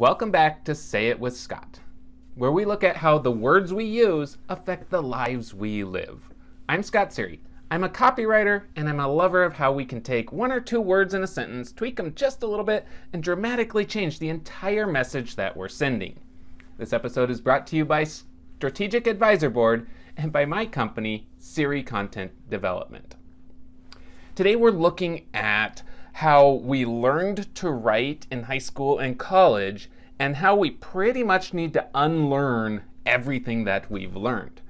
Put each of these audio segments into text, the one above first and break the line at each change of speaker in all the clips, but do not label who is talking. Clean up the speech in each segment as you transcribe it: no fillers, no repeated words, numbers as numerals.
Welcome back to Say It with Scott, where we look at how the words we use affect the lives we live. I'm Scott Sery. I'm a copywriter, and I'm a lover of how we can take one or two words in a sentence, tweak them just a little bit, and dramatically change the entire message that we're sending. This episode is brought to you by Strategic Advisor Board and by my company, Sery Content Development. Today we're looking at how we learned to write in high school and college, and how we pretty much need to unlearn everything that we've learned.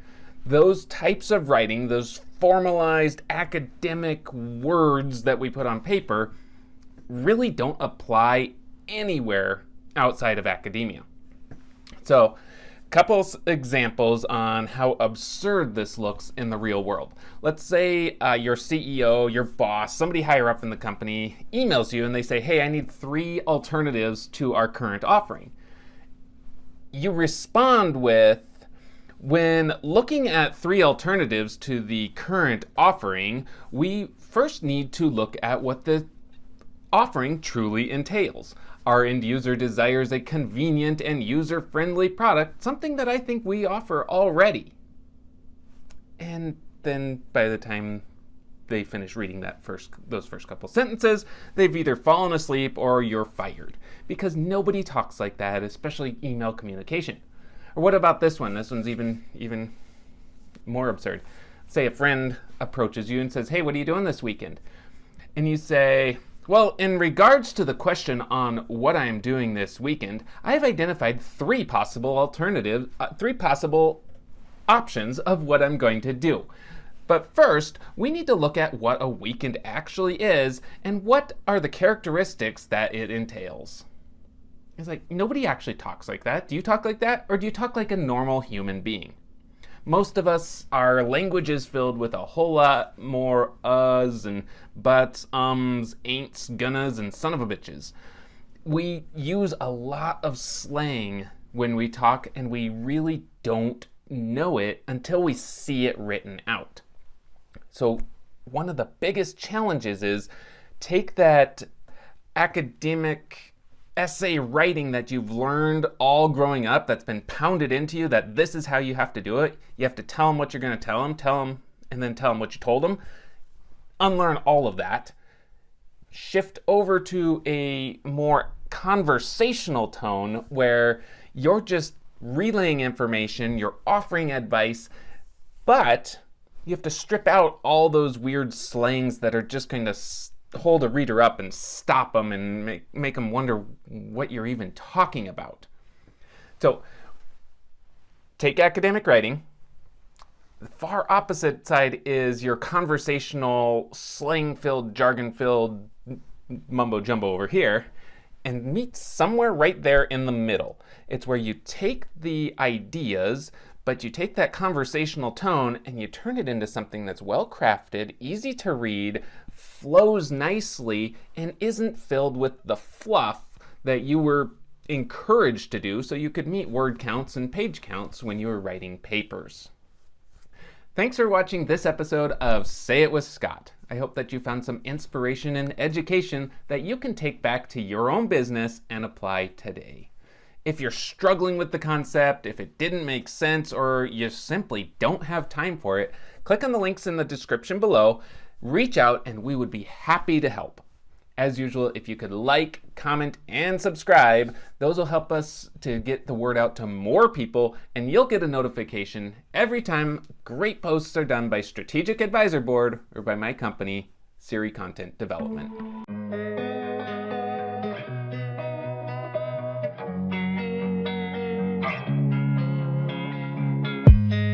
Those types of writing, those formalized academic words that we put on paper, really don't apply anywhere outside of academia. So, couple examples on how absurd this looks in the real world. Let's say your CEO, your boss, somebody higher up in the company emails you and they say, hey, I need 3 alternatives to our current offering. You respond with, when looking at 3 alternatives to the current offering, we first need to look at what the offering truly entails. Our end user desires a convenient and user-friendly product, something that I think we offer already. And then by the time they finish reading those first couple sentences, they've either fallen asleep or you're fired. Because nobody talks like that, especially email communication. Or what about this one? This one's even more absurd. Say a friend approaches you and says, hey, what are you doing this weekend? And you say, well, in regards to the question on what I am doing this weekend, I have identified 3 possible alternatives, 3 possible options of what I'm going to do. But first, we need to look at what a weekend actually is and what are the characteristics that it entails. It's like, nobody actually talks like that. Do you talk like that, or do you talk like a normal human being? Most of us, our language is filled with a whole lot more uhs and buts, ums, ain'ts, gonnas, and son of a bitches. We use a lot of slang when we talk, and we really don't know it until we see it written out. So one of the biggest challenges is take that academic essay writing that you've learned all growing up, that's been pounded into you, that this is how you have to do it. You have to tell them what you're going to tell them, and then tell them what you told them. Unlearn all of that. Shift over to a more conversational tone where you're just relaying information, you're offering advice, but you have to strip out all those weird slangs that are just going to hold a reader up and stop them and make them wonder what you're even talking about. So take academic writing. The far opposite side is your conversational, slang-filled, jargon-filled mumbo-jumbo over here, and meet somewhere right there in the middle. It's where you take the ideas, but you take that conversational tone and you turn it into something that's well-crafted, easy to read, flows nicely, and isn't filled with the fluff that you were encouraged to do so you could meet word counts and page counts when you were writing papers. Thanks for watching this episode of Say It with Scott. I hope that you found some inspiration and education that you can take back to your own business and apply today. If you're struggling with the concept, if it didn't make sense, or you simply don't have time for it, click on the links in the description below, reach out, and we would be happy to help. As usual, if you could like, comment, and subscribe, those will help us to get the word out to more people, and you'll get a notification every time great posts are done by Strategic Advisor Board or by my company, Sery Content Development.